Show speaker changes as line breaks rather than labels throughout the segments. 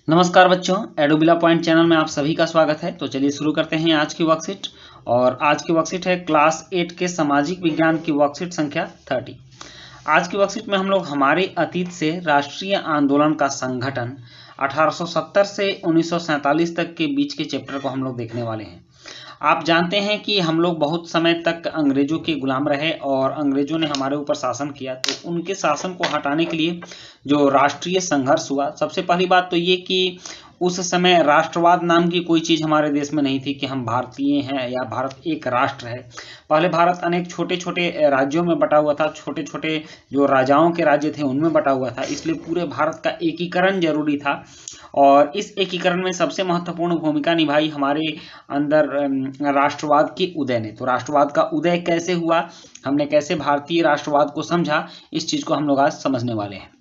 नमस्कार बच्चों, एडोबिला point channel में आप सभी का स्वागत है। तो चलिए शुरू करते हैं आज की वर्कशीट। और आज की वर्कशीट है क्लास 8 के सामाजिक विज्ञान की वर्कशीट संख्या 30। आज की वर्कशीट में हम लोग हमारे अतीत से राष्ट्रीय आंदोलन का संगठन 1870 से 1947 तक के बीच के चैप्टर को हम लोग देखने वाले हैं। आप जानते हैं कि हम लोग बहुत समय तक अंग्रेजों के गुलाम रहे और अंग्रेजों ने हमारे ऊपर शासन किया। तो उनके शासन को हटाने के लिए जो राष्ट्रीय संघर्ष हुआ, सबसे पहली बात तो ये कि उस समय राष्ट्रवाद नाम की कोई चीज़ हमारे देश में नहीं थी कि हम भारतीय हैं या भारत एक राष्ट्र है। पहले भारत अनेक छोटे छोटे राज्यों में बटा हुआ था, छोटे छोटे जो राजाओं के राज्य थे उनमें बटा हुआ था, इसलिए पूरे भारत का एकीकरण जरूरी था। और इस एकीकरण में सबसे महत्वपूर्ण भूमिका निभाई हमारे अंदर राष्ट्रवाद के उदय ने। तो राष्ट्रवाद का उदय कैसे हुआ, हमने कैसे भारतीय राष्ट्रवाद को समझा, इस चीज़ को हम लोग आज समझने वाले हैं।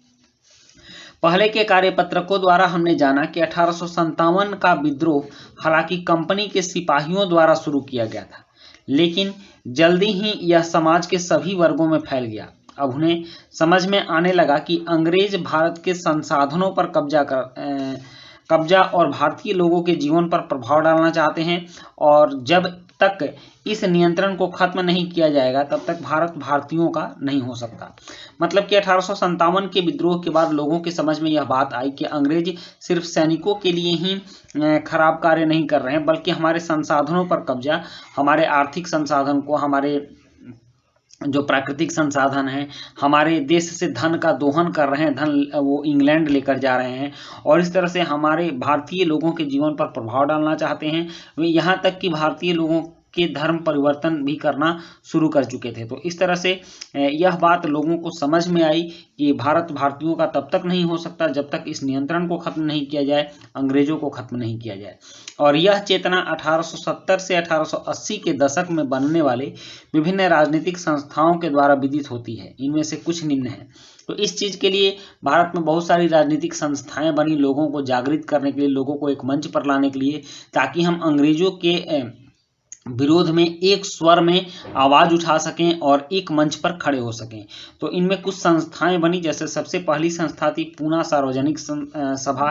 पहले के कार्यपत्रकों द्वारा हमने जाना कि 1857 का विद्रोह हालांकि कंपनी के सिपाहियों द्वारा शुरू किया गया था, लेकिन जल्दी ही यह समाज के सभी वर्गों में फैल गया। अब उन्हें समझ में आने लगा कि अंग्रेज भारत के संसाधनों पर कब्जा और भारतीय लोगों के जीवन पर प्रभाव डालना चाहते हैं, और जब तक इस नियंत्रण को खत्म नहीं किया जाएगा तब तक भारत भारतीयों का नहीं हो सकता। मतलब कि 1857 के विद्रोह के बाद लोगों के समझ में यह बात आई कि अंग्रेज सिर्फ सैनिकों के लिए ही खराब कार्य नहीं कर रहे हैं, बल्कि हमारे संसाधनों पर कब्जा, हमारे आर्थिक संसाधन को, हमारे जो प्राकृतिक संसाधन है, हमारे देश से धन का दोहन कर रहे हैं, धन वो इंग्लैंड लेकर जा रहे हैं, और इस तरह से हमारे भारतीय लोगों के जीवन पर प्रभाव डालना चाहते हैं। वे यहाँ तक कि भारतीय लोगों के धर्म परिवर्तन भी करना शुरू कर चुके थे। तो इस तरह से यह बात लोगों को समझ में आई कि भारत भारतीयों का तब तक नहीं हो सकता जब तक इस नियंत्रण को खत्म नहीं किया जाए, अंग्रेजों को खत्म नहीं किया जाए। और यह चेतना 1870 से 1880 के दशक में बनने वाले विभिन्न राजनीतिक संस्थाओं के द्वारा विदित होती है। इनमें से कुछ निम्न हैं। तो इस चीज़ के लिए भारत में बहुत सारी राजनीतिक संस्थाएं बनी, लोगों को जागृत करने के लिए, लोगों को एक मंच पर लाने के लिए, ताकि हम अंग्रेजों के विरोध में एक स्वर में आवाज उठा सकें और एक मंच पर खड़े हो सकें। तो इनमें कुछ संस्थाएं बनी, जैसे सबसे पहली संस्था थी पूना सार्वजनिक सभा।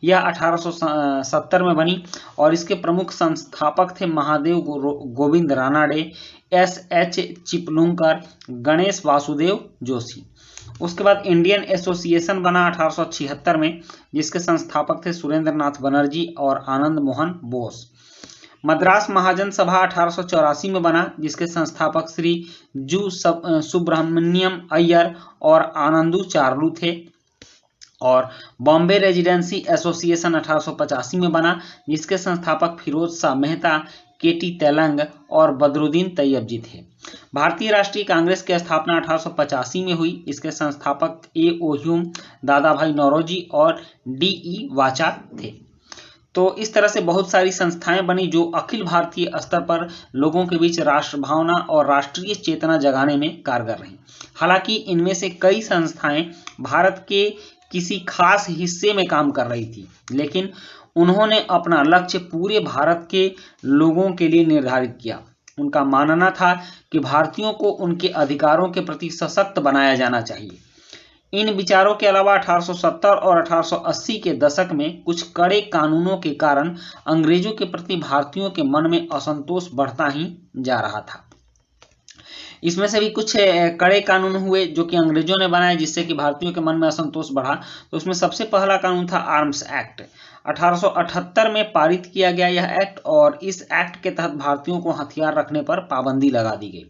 यह 1870 में बनी और इसके प्रमुख संस्थापक थे महादेव गोविंद रानाडे, S.H. चिपलुंकर, गणेश वासुदेव जोशी। उसके बाद इंडियन एसोसिएशन बना 1876 में, जिसके संस्थापक थे सुरेंद्र नाथ बनर्जी और आनंद मोहन बोस। मद्रास महाजन सभा 1884 में बना, जिसके संस्थापक श्री जू सुब्रमण्यम अय्यर और आनंदू चार्लू थे। और बॉम्बे रेजिडेंसी एसोसिएशन 1885 में बना, जिसके संस्थापक फिरोज शाह मेहता, केटी तेलंग और बदरुद्दीन तैयब जी थे। भारतीय राष्ट्रीय कांग्रेस की स्थापना 1885 में हुई। इसके संस्थापक A.O. ह्यूम, दादा भाई नौरोजी और D.E. वाचा थे। तो इस तरह से बहुत सारी संस्थाएं बनी जो अखिल भारतीय स्तर पर लोगों के बीच राष्ट्र भावना और राष्ट्रीय चेतना जगाने में कारगर रहीं। हालांकि इनमें से कई संस्थाएं भारत के किसी खास हिस्से में काम कर रही थी, लेकिन उन्होंने अपना लक्ष्य पूरे भारत के लोगों के लिए निर्धारित किया। उनका मानना था कि भारतीयों को उनके अधिकारों के प्रति सशक्त बनाया जाना चाहिए। इन विचारों के अलावा 1870 और 1880 के दशक में कुछ कड़े कानूनों के कारण अंग्रेजों के प्रति भारतीयों के मन में असंतोष बढ़ता ही जा रहा था। इसमें से भी कुछ कड़े कानून हुए जो कि अंग्रेजों ने बनाए, जिससे कि भारतीयों के मन में असंतोष बढ़ा। तो उसमें सबसे पहला कानून था आर्म्स एक्ट। 1878 में पारित किया गया यह एक्ट, और इस एक्ट के तहत भारतीयों को हथियार रखने पर पाबंदी लगा दी गई।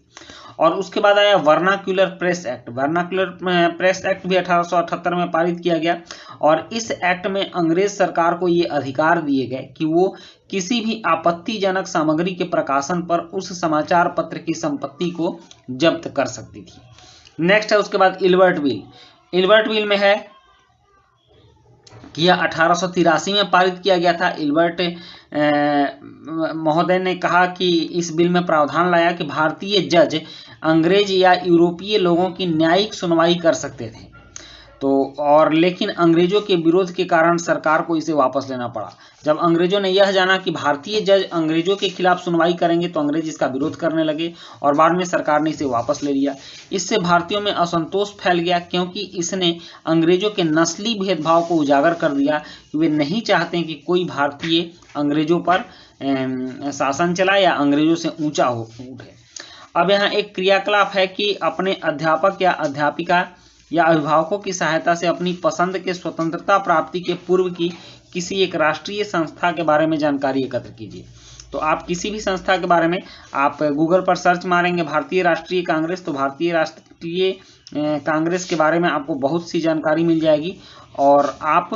और उसके बाद आया vernacular press act. Vernacular press act भी 1878 में पारित किया गया, और इस एक्ट में अंग्रेज सरकार को ये अधिकार दिए गए कि वो किसी भी आपत्तिजनक सामग्री के प्रकाशन पर उस समाचार पत्र की संपत्ति को जब्त कर सकती थी। नेक्स्ट है उसके बाद इल्बर्ट बिल। इल्बर्ट बिल में है कि यह 1883 में पारित किया गया था। इल्बर्ट महोदय ने कहा कि इस बिल में प्रावधान लाया कि भारतीय जज अंग्रेज या यूरोपीय लोगों की न्यायिक सुनवाई कर सकते थे। तो और लेकिन अंग्रेजों के विरोध के कारण सरकार को इसे वापस लेना पड़ा। जब अंग्रेजों ने यह जाना कि भारतीय जज अंग्रेजों के खिलाफ सुनवाई करेंगे तो अंग्रेज इसका विरोध करने लगे और बाद में सरकार ने इसे वापस ले लिया। इससे भारतीयों में असंतोष फैल गया क्योंकि इसने अंग्रेजों के नस्ली भेदभाव को उजागर कर दिया कि वे नहीं चाहते कि कोई भारतीय अंग्रेजों पर शासन चलाए या अंग्रेजों से ऊंचा उठे। अब यहाँ एक क्रियाकलाप है कि अपने अध्यापक या अध्यापिका या अभिभावकों की सहायता से अपनी पसंद के स्वतंत्रता प्राप्ति के पूर्व की किसी एक राष्ट्रीय संस्था के बारे में जानकारी एकत्र कीजिए। तो आप किसी भी संस्था के बारे में आप गूगल पर सर्च मारेंगे भारतीय राष्ट्रीय कांग्रेस, तो भारतीय राष्ट्रीय कांग्रेस के बारे में आपको बहुत सी जानकारी मिल जाएगी और आप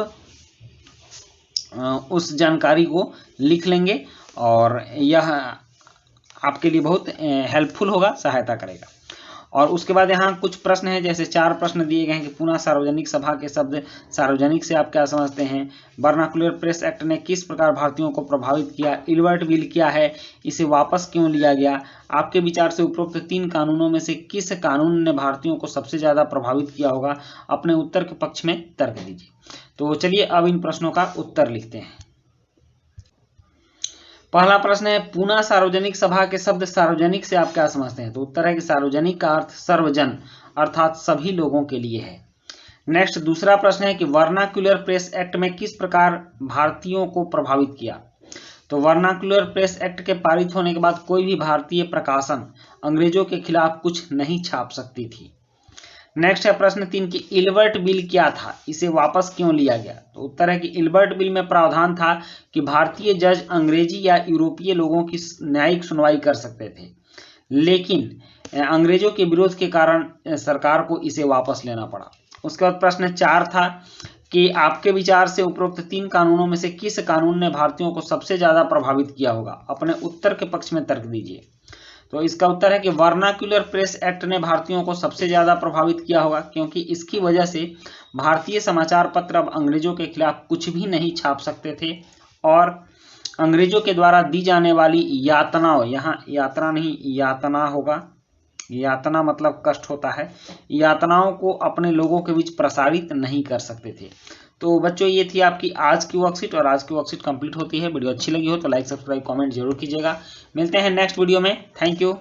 उस जानकारी को लिख लेंगे और यह आपके लिए बहुत हेल्पफुल होगा, सहायता करेगा। और उसके बाद यहाँ कुछ प्रश्न हैं, जैसे 4 प्रश्न दिए गए हैं कि पुनः सार्वजनिक सभा के शब्द सार्वजनिक से आप क्या समझते हैं, वर्नाकुलर प्रेस एक्ट ने किस प्रकार भारतीयों को प्रभावित किया, इल्बर्ट बिल क्या है, इसे वापस क्यों लिया गया, आपके विचार से उपरोक्त 3 कानूनों में से किस कानून ने भारतीयों को सबसे ज्यादा प्रभावित किया होगा, अपने उत्तर के पक्ष में तर्क दीजिए। तो चलिए अब इन प्रश्नों का उत्तर लिखते हैं। पहला प्रश्न है पूना सार्वजनिक सभा के शब्द सार्वजनिक से आप क्या समझते हैं, तो उत्तर है कि सार्वजनिक का अर्थ सर्वजन अर्थात सभी लोगों के लिए है। नेक्स्ट दूसरा प्रश्न है कि वर्नाक्युलर प्रेस एक्ट में किस प्रकार भारतीयों को प्रभावित किया, तो वर्नाक्युलर प्रेस एक्ट के पारित होने के बाद कोई भी भारतीय प्रकाशन अंग्रेजों के खिलाफ कुछ नहीं छाप सकती थी। नेक्स्ट है प्रश्न 3 कि इल्बर्ट बिल क्या था, इसे वापस क्यों लिया गया, तो उत्तर है कि इल्बर्ट बिल में प्रावधान था कि भारतीय जज अंग्रेजी या यूरोपीय लोगों की न्यायिक सुनवाई कर सकते थे, लेकिन अंग्रेजों के विरोध के कारण सरकार को इसे वापस लेना पड़ा। उसके बाद प्रश्न 4 था कि आपके विचार से उपरोक्त 3 कानूनों में से किस कानून ने भारतीयों को सबसे ज्यादा प्रभावित किया होगा, अपने उत्तर के पक्ष में तर्क दीजिए। तो इसका उत्तर है कि वर्नाक्युलर प्रेस एक्ट ने भारतीयों को सबसे ज्यादा प्रभावित किया होगा क्योंकि इसकी वजह से भारतीय समाचार पत्र अब अंग्रेजों के खिलाफ कुछ भी नहीं छाप सकते थे और अंग्रेजों के द्वारा दी जाने वाली यातनाओं, यहाँ यात्रा नहीं यातना होगा, यातना मतलब कष्ट होता है, यातनाओं को अपने लोगों के बीच प्रसारित नहीं कर सकते थे। तो बच्चों ये थी आपकी आज की वर्कशीट और आज की वर्कशीट कंप्लीट होती है। वीडियो अच्छी लगी हो तो लाइक सब्सक्राइब कमेंट जरूर कीजिएगा। मिलते हैं नेक्स्ट वीडियो में। Thank you.